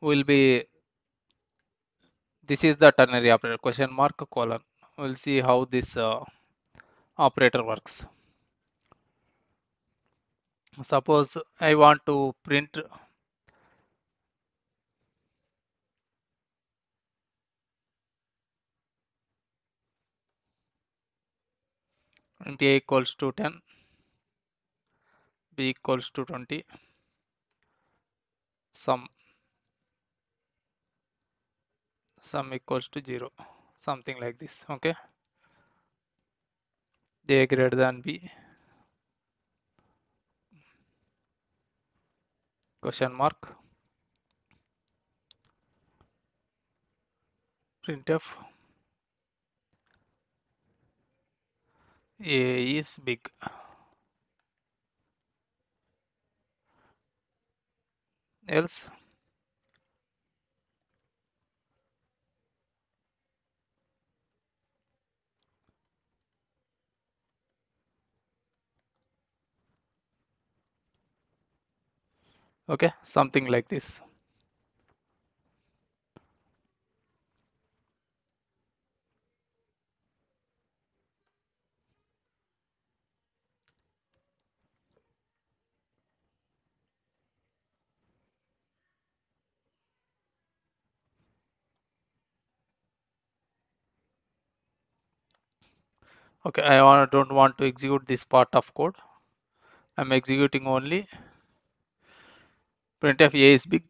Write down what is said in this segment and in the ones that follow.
will be, this is the ternary operator, question mark colon. We'll see how this operator works. Suppose I want to print int a equals to 10, b equals to 20, sum equals to 0, something like this. Okay, a greater than b, question mark, printf a is big. Else okay, something like this. Okay, don't want to execute this part of code. I'm executing only printf a is big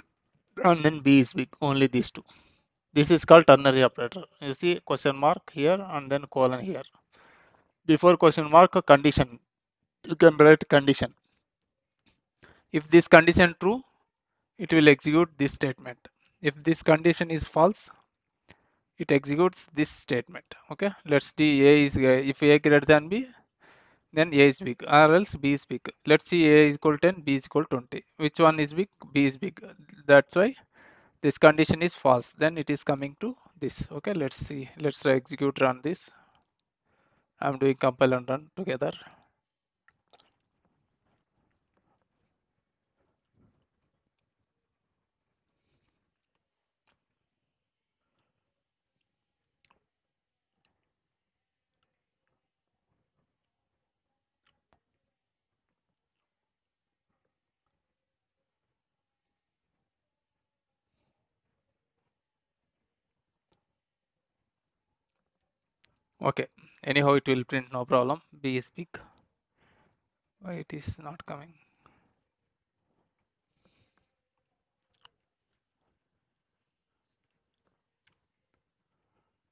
and then b is big, only these two. This is called ternary operator. You see question mark here and then colon here. Before question mark, a condition. You can write condition. If this condition true, it will execute this statement. If this condition is false, it executes this statement. Okay, let's see a is if a greater than b, then a is big, or else b is big. Let's see a is equal to 10, b is equal to 20. Which one is big? B is big. That's why this condition is false. Then it is coming to this. Okay, let's see. Let's execute run this. I'm doing compile and run together. Okay, anyhow it will print, no problem. B is big. Why it is not coming?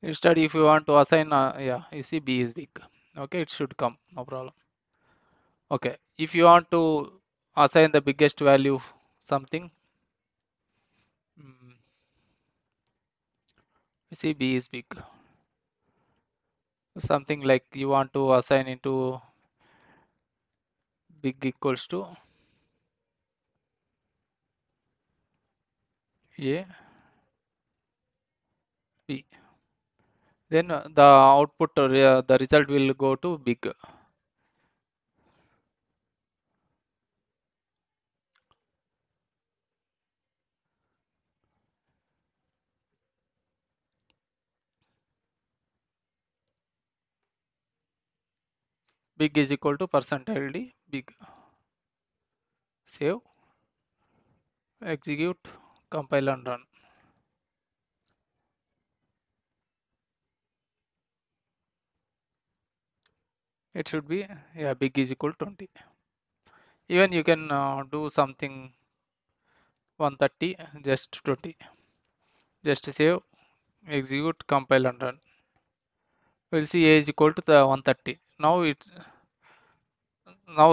Instead, if you want to assign, yeah, you see B is big. Okay, it should come, no problem. Okay, if you want to assign the biggest value something, you see B is big. Something like you want to assign into big equals to A, B. Then the output, the result will go to big. Big is equal to %d big. Save, execute, compile and run. It should be, yeah, big is equal to 20. Even you can do something 130, just 20. Just save, execute, compile and run. We'll see a is equal to the 130. Now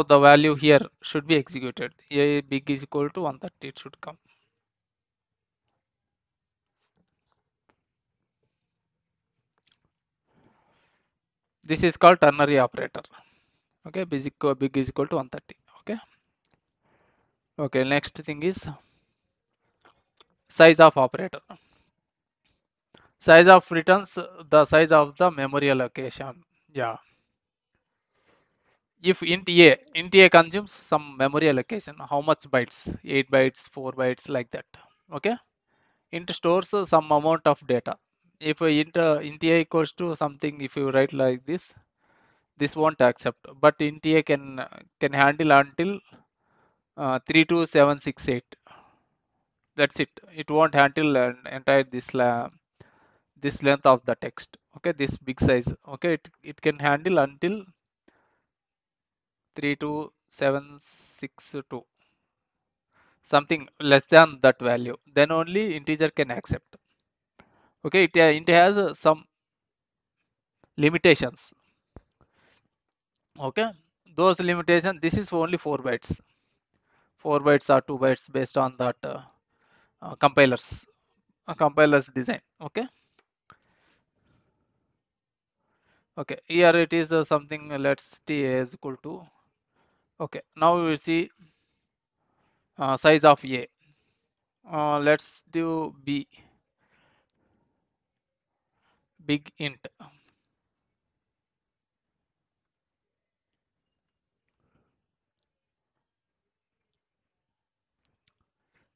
the value here should be executed. A big is equal to 130. It should come. This is called ternary operator. Okay, big is equal to 130. Okay. Okay. Next thing is size of operator. Size of returns the size of the memory allocation. Yeah. If int a consumes some memory allocation, how much bytes? 8 bytes, 4 bytes, like that. Okay. int stores some amount of data. If int a equals to something, if you write like this won't accept, but int a can handle until 32768. That's it. It won't handle entire this length of the text. Okay, this big size. Okay, it can handle until 32762, something less than that value. Then only integer can accept. Okay, it has some limitations. Okay, those limitations. This is only 4 bytes. 4 bytes or 2 bytes based on that compilers design. Okay. Okay, here it is something, let's t is equal to. Okay, now we will see size of a. Let's do b, big int.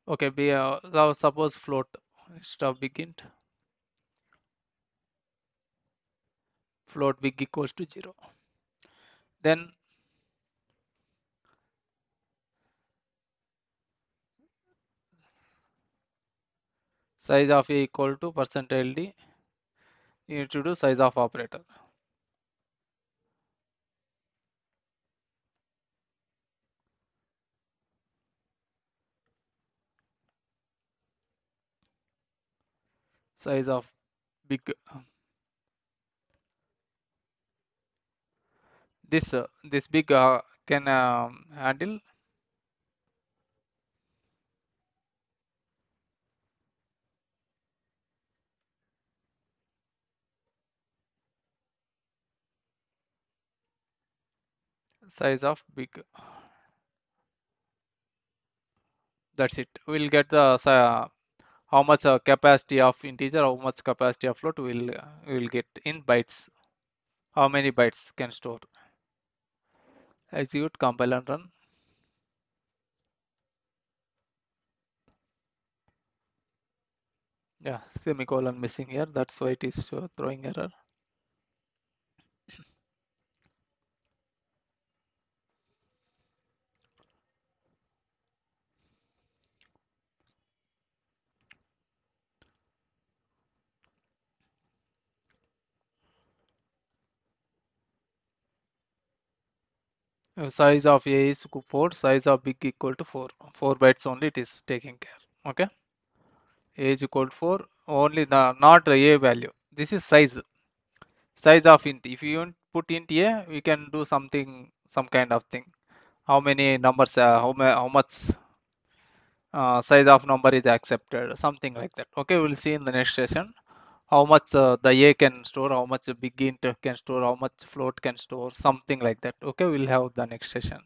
Okay, b, now suppose float instead of big int, float big equals to 0. Then size of a equal to percentage d. You need to do size of operator. Size of big. This big can handle size of big. That's it. We'll get the how much capacity of integer, how much capacity of float will get in bytes. How many bytes can store? Execute, compile and run. Yeah, semicolon missing here. That's why it is throwing error. Size of a is 4, size of big equal to 4. 4 bytes only it is taking care. Okay. A is equal to 4. Only the not a value. This is size. Size of int. If you put int a, we can do something, some kind of thing. How many numbers? How much size of number is accepted? Something like that. Okay. We'll see in the next session how much the a can store, how much a big int can store, how much float can store, something like that. Okay. We'll have the next session.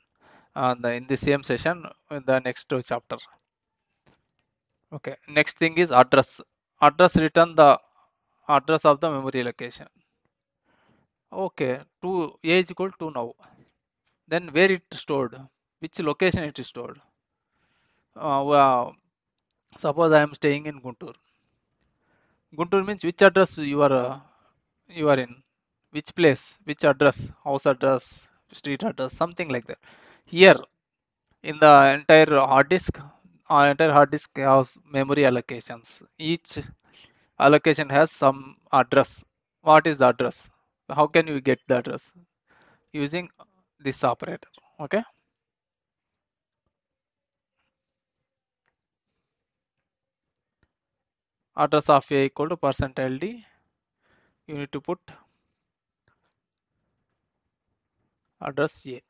In the same session, in the next chapter. Okay. Next thing is address. Address return the address of the memory location. Okay. 2 a is equal to now. Then where it stored? Which location it is stored? Well, suppose I am staying in Guntur. Guntur means which address you are in, which place, which address, house address, street address, something like that. Here in the entire hard disk has memory allocations. Each allocation has some address. What is the address? How can you get the address? Using this operator. Okay. Address of a equal to percentage d. You need to put address a.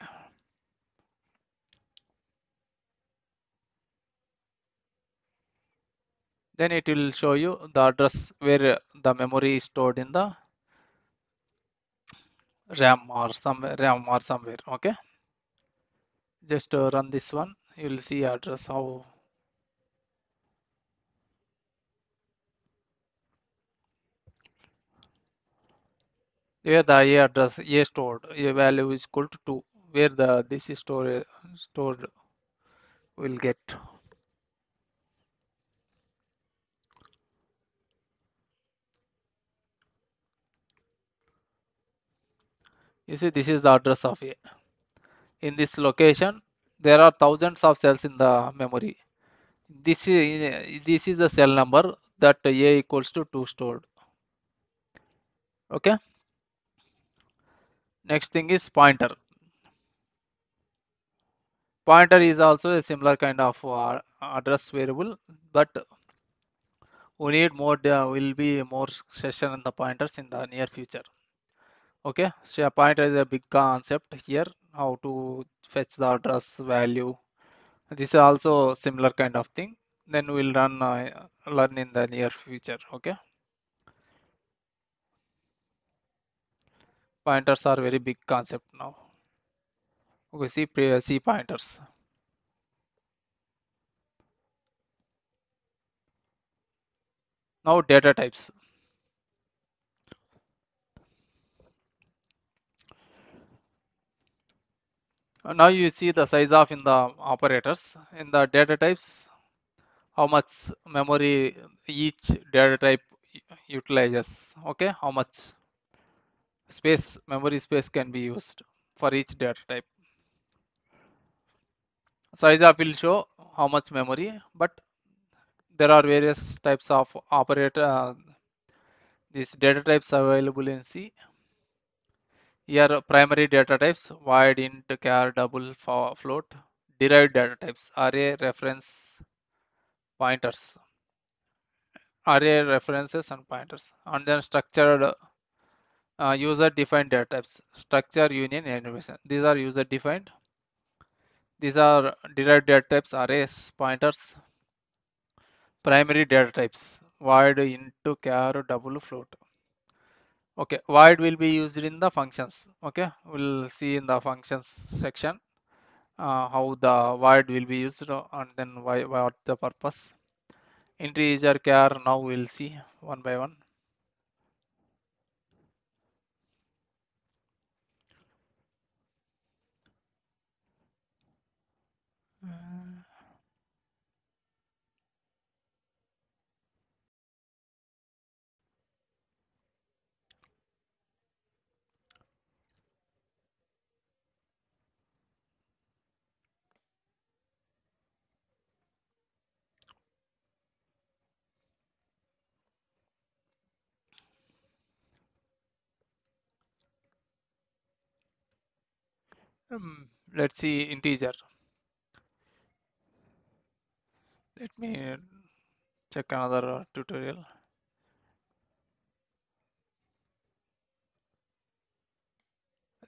Then it will show you the address where the memory is stored in the RAM or somewhere. Okay. Just run this one. You will see address how. Where the A address A stored, A value is equal to 2. Where the this is stored will get. You see, this is the address of A. In this location, there are thousands of cells in the memory. This is the cell number that A equals to 2 stored. Okay. Next thing is pointer. Pointer is also a similar kind of address variable, but we need more. Will be more session in the pointers in the near future. Okay, so a pointer is a big concept here. How to fetch the address value. This is also similar kind of thing. Then we'll learn in the near future. Okay, pointers are very big concept now. Okay, see pointers. Now data types. Now you see the size of in the operators in the data types. How much memory each data type utilizes. Okay, how much memory space can be used for each data type. Size of will show how much memory, but there are various types of operator. These data types are available in C. Here primary data types void, int, char, double, float. Derived data types array, reference, pointers, array, references, and pointers. And then structured user defined data types, structure, union, animation. These are user defined. These are derived data types arrays, pointers. Primary data types void, int, char, double, float. Okay, void will be used in the functions. Okay, we'll see in the functions section how the void will be used and then what the purpose. Integer, char, now we'll see one by one. Let's see integer. Let me check another tutorial.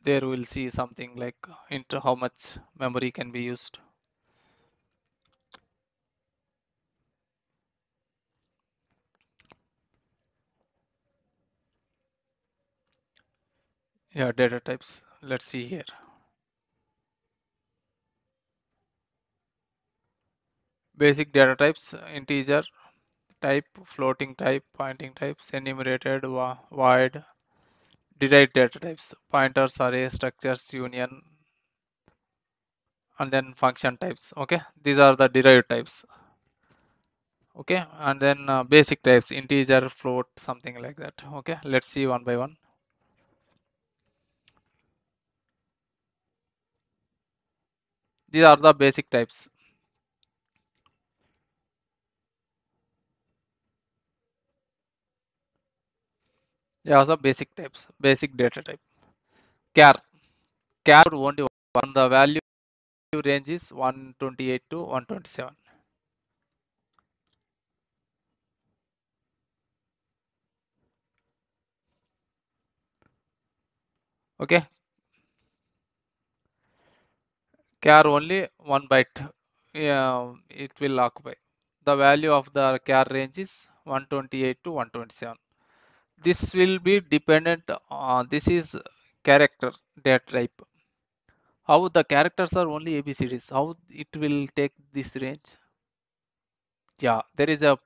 There we'll see something like into how much memory can be used. Yeah, data types. Let's see here. Basic data types, integer type, floating type, pointing types, enumerated, void. Derived data types, pointers, array, structures, union, and then function types. Okay, these are the derived types. Okay, and then basic types, integer, float, something like that. Okay, let's see one by one. These are the basic types. Yeah, also basic types, basic data type. Char, char only one. The value range is 128 to 127. Okay, char only 1 byte. Yeah, it will occupy. The value of the char range is 128 to 127. This will be dependent on this is character data type. How the characters are only ABCDs. How it will take this range? Yeah, there is a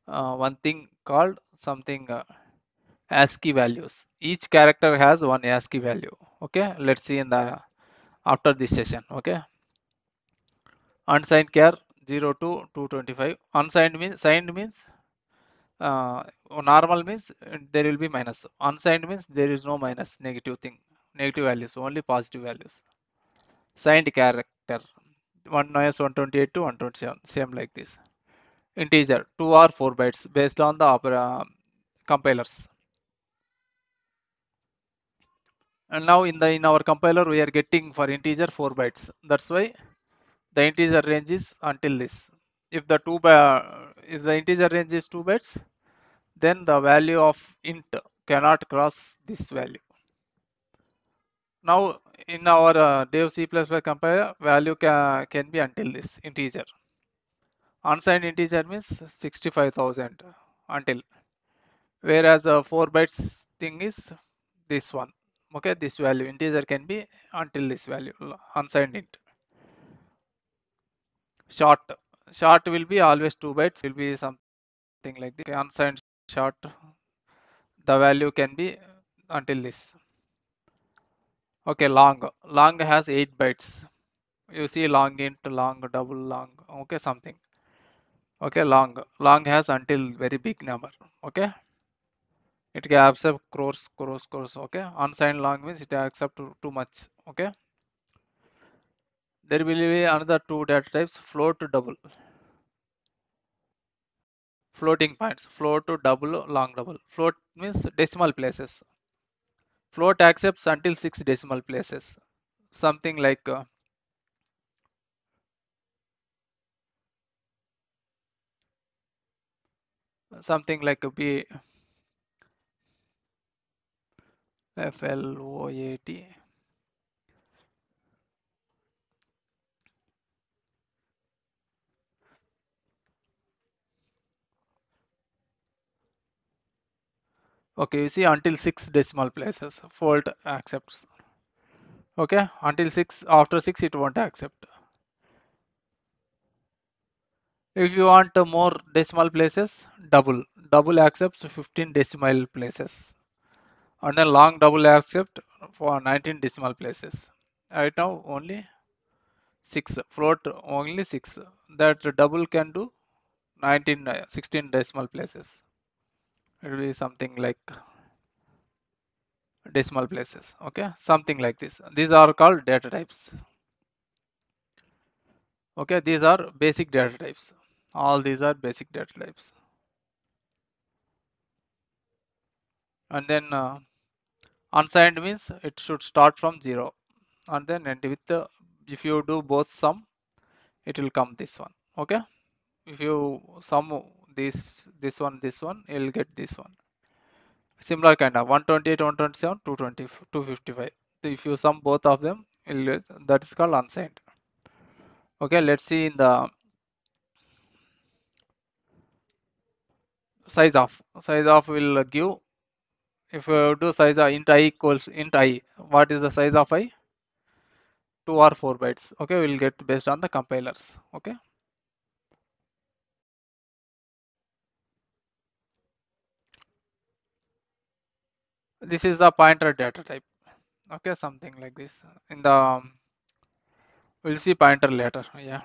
one thing called something ASCII values. Each character has one ASCII value. Okay, let's see in the after this session. Okay, unsigned char 0 to 225. Unsigned means signed means normal means there will be minus. Unsigned means there is no minus negative thing. negative values, only positive values. Signed character 1-128 to 127, same like this. Integer 2 or 4 bytes based on the compilers. And now in our compiler we are getting for integer 4 bytes. That's why the integer range is until this. If the integer range is 2 bytes, then the value of int cannot cross this value. Now in our dev C++ compiler, value can be until this integer. Unsigned integer means 65,000 until, whereas 4 bytes thing is this one. Okay, this value integer can be until this value, unsigned int. Short will be always 2 bytes, will be something like this. Okay, unsigned short, the value can be until this. Okay, long has 8 bytes. You see long int, long, double, long, okay, something. Okay, long has until very big number. Okay, it can accept crores. Okay, unsigned long means it accept too much. Okay, there will be another two data types: float to double. Floating points, float to double, long double. Float means decimal places. Float accepts until 6 decimal places. Something like B float. Okay, you see until 6 decimal places float accepts. Okay, until 6, after 6 it won't accept. If you want more decimal places, double accepts 15 decimal places, and then long double accept for 19 decimal places. Right now only 6, float only 6, that double can do 19 16 decimal places. It will be something like decimal places. Okay, something like this. These are called data types. Okay, these are basic data types. All these are basic data types. And then unsigned means it should start from 0 and then end with if you do both sum, it will come this one. Okay, if you sum this one, you'll get this one. Similar kind of 128, 127, 220, 255. If you sum both of them, that is called unsigned. Okay, let's see in the size of will give, if you do size of int I equals int I, what is the size of I? 2 or 4 bytes. Okay, we'll get based on the compilers. Okay, this is the pointer data type. Okay, something like this. In the we'll see pointer later. Yeah,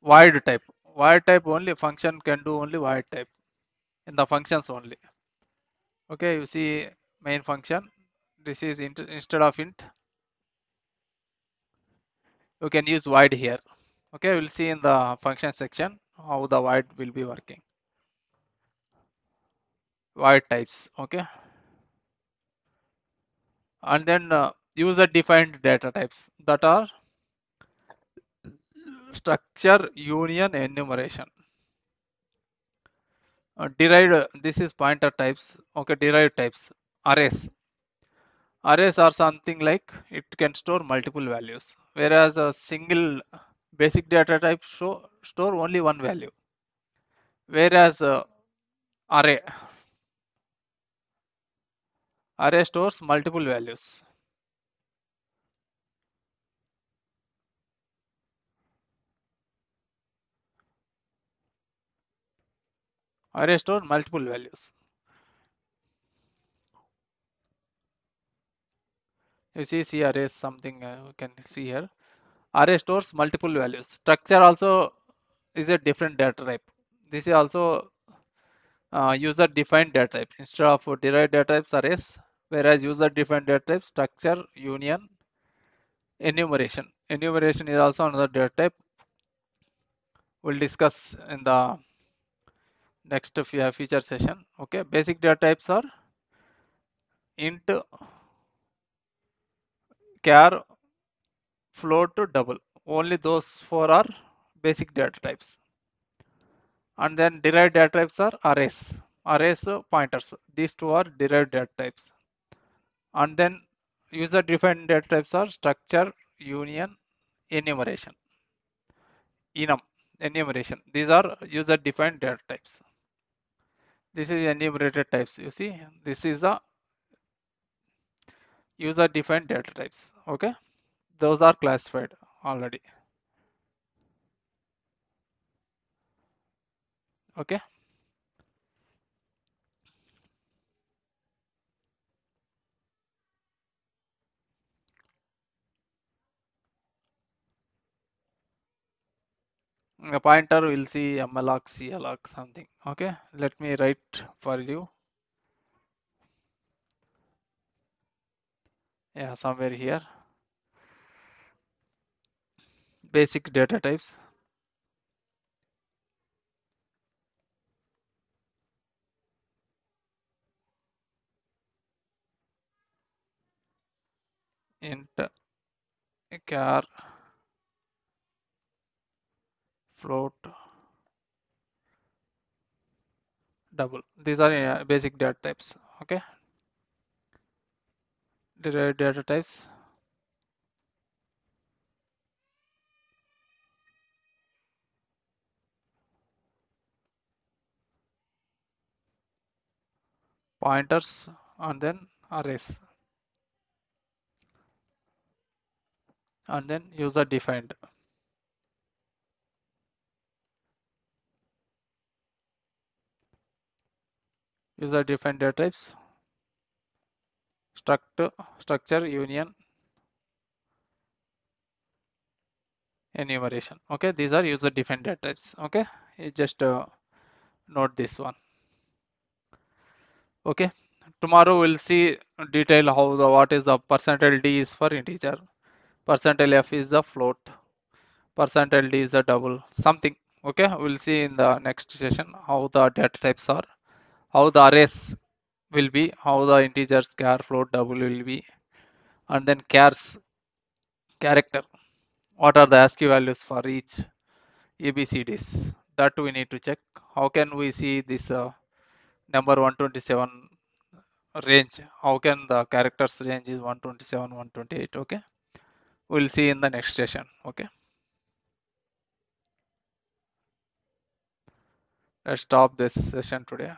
void type only function can do only void type in the functions only. Okay, you see main function, this is instead of int you can use void here. Okay, we'll see in the function section how the void will be working. Void types. Okay, and then user defined data types, that are structure, union, enumeration. Derived, this is pointer types. Okay, derived types. Arrays are something like it can store multiple values, whereas a single basic data type store only one value, whereas array array stores multiple values. Array store multiple values. You see arrays, something you can see here. Array stores multiple values. Structure also is a different data type. This is also user defined data type. Instead of derived data types arrays, whereas user defined data type structure, union, enumeration. Enumeration is also another data type. We'll discuss in the next feature session. Okay, basic data types are int, char, float, double. Only those four are basic data types. And then derived data types are arrays. Arrays pointers. These two are derived data types. And then user defined data types are structure, union, enumeration. Enumeration. These are user defined data types. This is enumerated types. You see, this is the user defined data types. Okay, those are classified already. Okay, the pointer will see malloc, cloc, something. Okay, let me write for you. Yeah, somewhere here. Basic data types. Int, char, float, double. These are basic data types. Okay, derived data types. Pointers and then arrays and then user defined. User defined data types. Structure, union, enumeration. Okay, these are user defined data types. Okay, you just note this one. Okay, tomorrow we'll see detail how the what is the percentile d is for integer, percentile f is the float, percentile d is a double, something. Okay, we'll see in the next session how the data types are, how the arrays will be, how the integers char, float, double will be, and then chars, character, what are the ASCII values for each ABCDs. That we need to check. How can we see this number 127 range? How can the characters range is 127, 128? Okay, we'll see in the next session. Okay, let's stop this session today.